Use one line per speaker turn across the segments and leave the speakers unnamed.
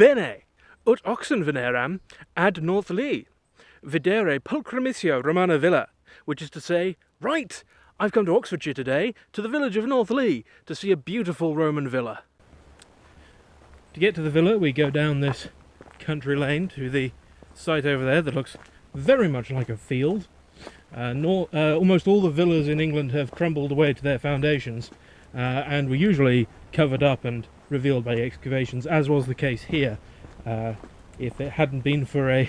Bene, ut oxen veneram ad North Leigh, videre pulchrimissio Romana villa, which is to say, right, I've come to Oxfordshire today, to the village of North Leigh, to see a beautiful Roman villa. To get to the villa, we go down this country lane to the site over there that looks very much like a field. Almost all the villas in England have crumbled away to their foundations, and were usually covered up and revealed by excavations, as was the case here. If it hadn't been for a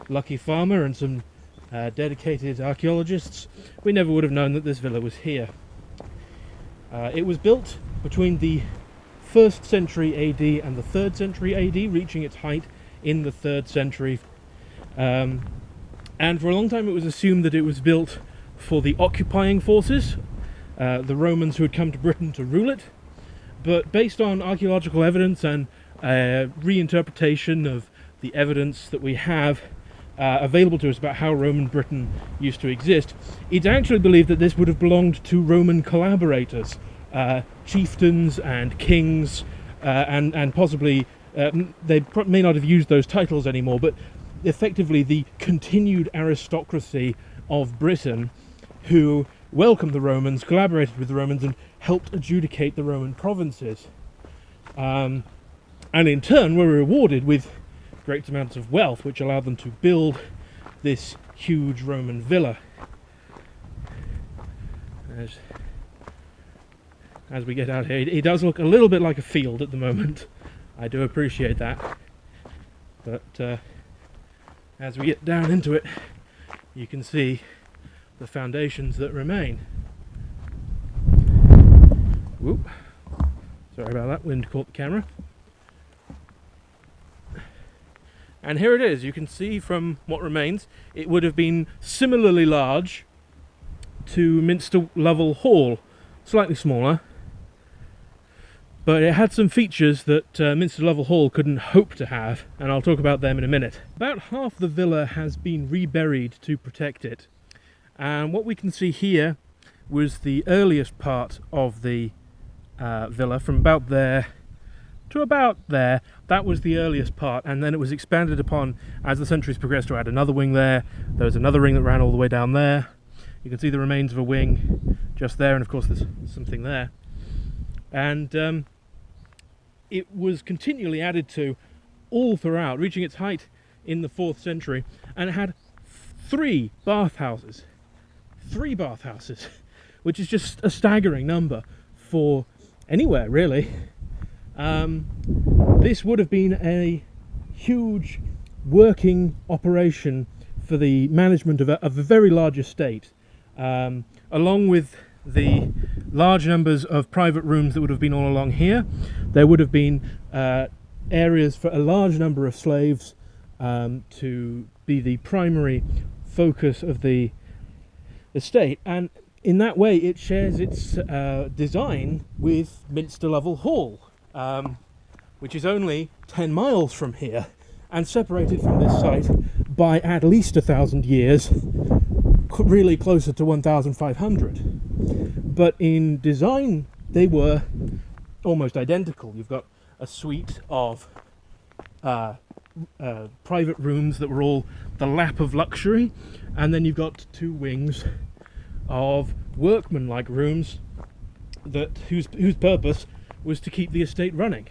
lucky farmer and some dedicated archaeologists, we never would have known that this villa was here. It was built between the 1st century AD and the 3rd century AD, reaching its height in the 3rd century. And for a long time it was assumed that it was built for the occupying forces, the Romans who had come to Britain to rule it. But based on archaeological evidence and reinterpretation of the evidence that we have available to us about how Roman Britain used to exist, it's actually believed that this would have belonged to Roman collaborators, chieftains and kings, and possibly they may not have used those titles anymore, but effectively the continued aristocracy of Britain who welcomed the Romans, collaborated with the Romans, and helped adjudicate the Roman provinces, and in turn were rewarded with great amounts of wealth, which allowed them to build this huge Roman villa. As we get out here, it does look a little bit like a field at the moment. I do appreciate that, but as we get down into it, you can see the foundations that remain. Whoop. Sorry about that, wind caught the camera. And here it is. You can see from what remains, it would have been similarly large to Minster Lovell Hall, slightly smaller, but it had some features that Minster Lovell Hall couldn't hope to have, and I'll talk about them in a minute. About half the villa has been reburied to protect it, and what we can see here was the earliest part of the villa, from about there to about there. That was the earliest part, and then it was expanded upon as the centuries progressed to add another wing there. There was another ring that ran all the way down there. You can see the remains of a wing just there, and of course there's something there. And it was continually added to all throughout, reaching its height in the 4th century, and it had 3 bathhouses. 3 bathhouses, which is just a staggering number for anywhere, really. This would have been a huge working operation for the management of a very large estate, along with the large numbers of private rooms that would have been all along here. There would have been areas for a large number of slaves to be the primary focus of the estate, and in that way it shares its design with Minster Lovell Hall, which is only 10 miles from here and separated from this site by at least 1,000 years, really closer to 1,500. But in design they were almost identical. You've got a suite of private rooms that were all the lap of luxury, and then you've got 2 wings of workman-like rooms whose purpose was to keep the estate running.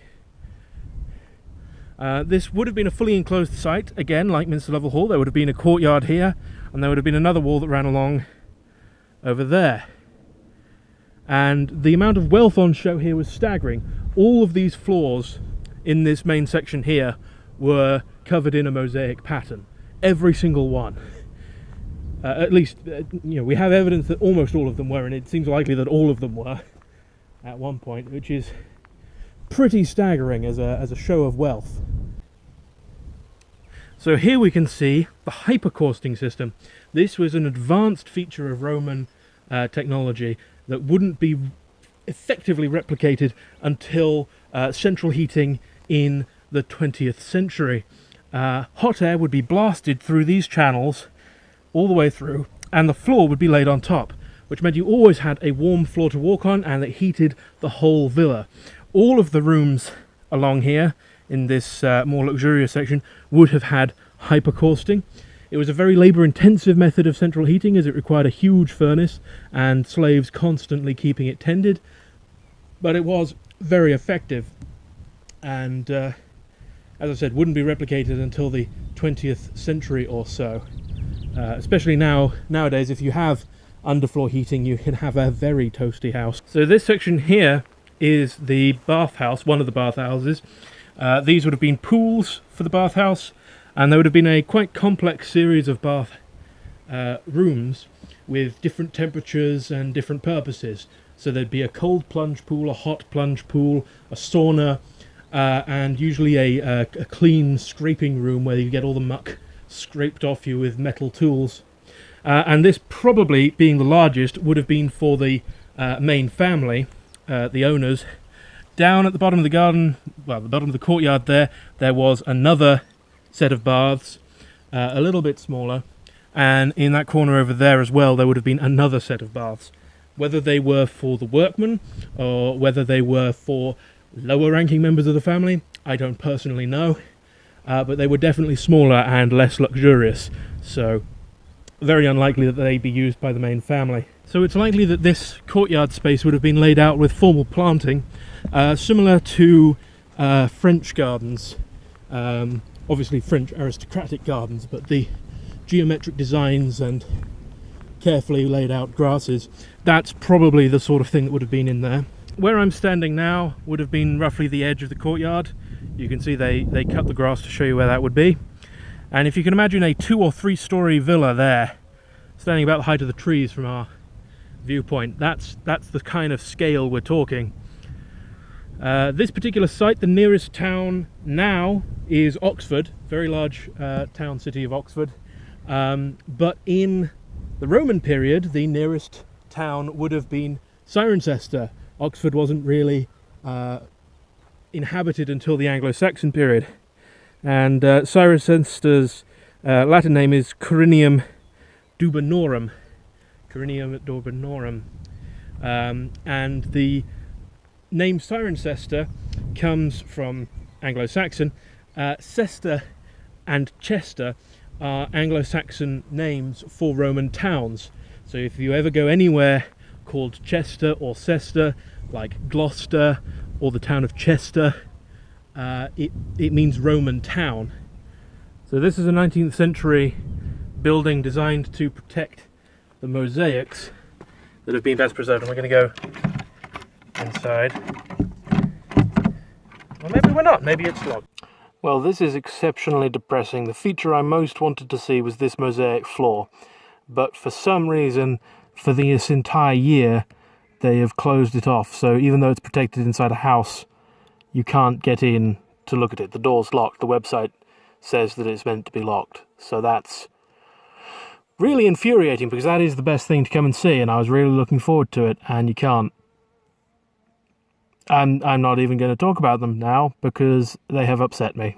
This would have been a fully enclosed site, again like Minster Lovell Hall. There would have been a courtyard here, and there would have been another wall that ran along over there. And the amount of wealth on show here was staggering. All of these floors in this main section here were covered in a mosaic pattern. Every single one. At least, we have evidence that almost all of them were, and it seems likely that all of them were at one point, which is pretty staggering as a show of wealth. So here we can see the hypercausting system. This was an advanced feature of Roman technology that wouldn't be effectively replicated until central heating in the 20th century. Hot air would be blasted through these channels all the way through, and the floor would be laid on top, which meant you always had a warm floor to walk on, and it heated the whole villa. All of the rooms along here in this more luxurious section would have had hypercausting. It was a very labour-intensive method of central heating, as it required a huge furnace and slaves constantly keeping it tended, but it was very effective, and as I said, wouldn't be replicated until the 20th century or so. Especially nowadays, if you have underfloor heating, you can have a very toasty house. So this section here is the bathhouse, one of the bathhouses. These would have been pools for the bathhouse, and there would have been a quite complex series of bath rooms with different temperatures and different purposes. So there'd be a cold plunge pool, a hot plunge pool, a sauna, and usually a clean scraping room where you get all the muck scraped off you with metal tools. And this, probably being the largest, would have been for the main family, the owners. Down at the bottom of the garden, well, the bottom of the courtyard there was another set of baths, a little bit smaller, and in that corner over there as well there would have been another set of baths. Whether they were for the workmen or whether they were for lower ranking members of the family, I don't personally know, but they were definitely smaller and less luxurious, so very unlikely that they'd be used by the main family. So it's likely that this courtyard space would have been laid out with formal planting, similar to French gardens, obviously French aristocratic gardens, but the geometric designs and carefully laid out grasses, that's probably the sort of thing that would have been in there. Where I'm standing now would have been roughly the edge of the courtyard. You can see they cut the grass to show you where that would be. And if you can imagine a 2 or 3 story villa there, standing about the height of the trees from our viewpoint, that's the kind of scale we're talking. This particular site, the nearest town now is Oxford, very large town city of Oxford, but in the Roman period the nearest town would have been Cirencester. Oxford wasn't really inhabited until the Anglo-Saxon period, and Cirencester's Latin name is Corinium Dubanorum. And the name Cirencester comes from Anglo-Saxon. Cester and Chester are Anglo-Saxon names for Roman towns. So if you ever go anywhere called Chester or Cester, like Gloucester or the town of Chester, it means Roman town. So this is a 19th century building designed to protect the mosaics that have been best preserved. And we're going to go inside. Well, maybe we're not. Maybe it's locked. Well, this is exceptionally depressing. The feature I most wanted to see was this mosaic floor. But for some reason, for this entire year, they have closed it off. So even though it's protected inside a house, you can't get in to look at it. The door's locked. The website says that it's meant to be locked. So that's really infuriating, because that is the best thing to come and see, and I was really looking forward to it, and you can't. I'm not even going to talk about them now, because they have upset me.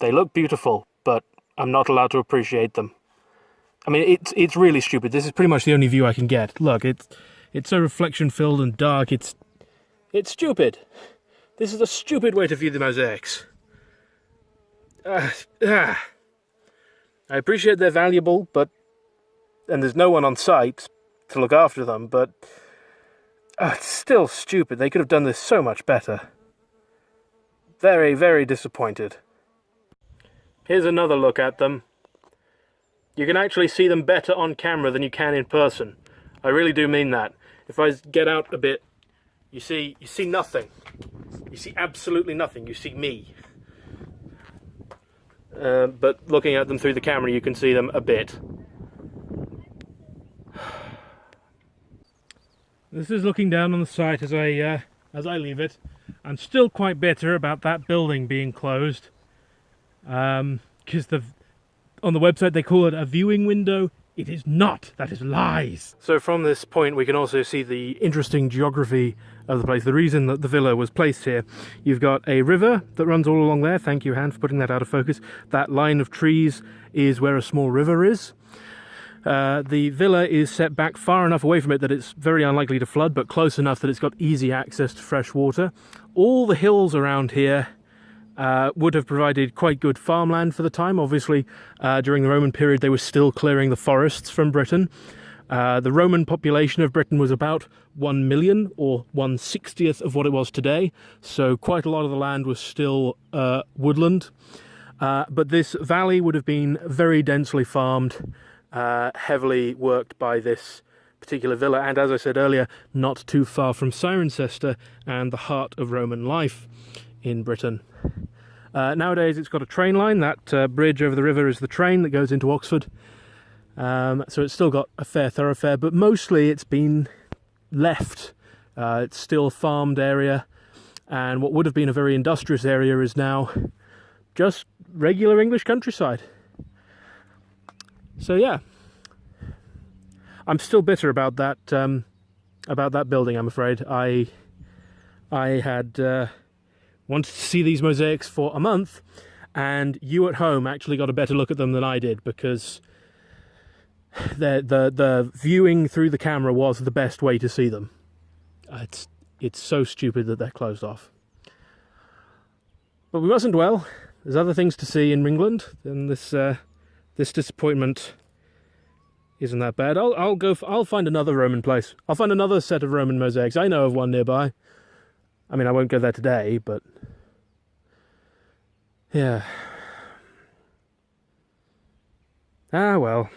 They look beautiful, but I'm not allowed to appreciate them. I mean, it's really stupid. This is pretty much the only view I can get. Look, it's so reflection-filled and dark, it's stupid. This is a stupid way to view the mosaics. I appreciate they're valuable, and there's no one on site to look after them, but it's still stupid. They could have done this so much better. Very, very disappointed. Here's another look at them. You can actually see them better on camera than you can in person. I really do mean that. If I get out a bit, you see nothing. You see absolutely nothing. You see me. But looking at them through the camera, you can see them a bit. This is looking down on the site as I leave it. I'm still quite bitter about that building being closed, because on the website they call it a viewing window. It is not. That is lies. So from this point we can also see the interesting geography of the place. The reason that the villa was placed here. You've got a river that runs all along there. Thank you, Han, for putting that out of focus. That line of trees is where a small river is. The villa is set back far enough away from it that it's very unlikely to flood, but close enough that it's got easy access to fresh water. All the hills around here would have provided quite good farmland for the time. Obviously, during the Roman period, they were still clearing the forests from Britain. The Roman population of Britain was about 1 million, or 1/60th of what it was today, so quite a lot of the land was still woodland. But this valley would have been very densely farmed, heavily worked by this particular villa, and as I said earlier, not too far from Cirencester and the heart of Roman life in Britain. Nowadays it's got a train line. That bridge over the river is the train that goes into Oxford. So it's still got a fair thoroughfare, but mostly it's been left. It's still a farmed area, and what would have been a very industrious area is now just regular English countryside. So yeah, I'm still bitter about that building, I'm afraid. I had wanted to see these mosaics for a month, and you at home actually got a better look at them than I did, because the viewing through the camera was the best way to see them. It's so stupid that they're closed off. But we mustn't dwell. There's other things to see in England, and this disappointment isn't that bad. I'll find another Roman place. I'll find another set of Roman mosaics. I know of one nearby. I mean, I won't go there today, but yeah. Ah, well.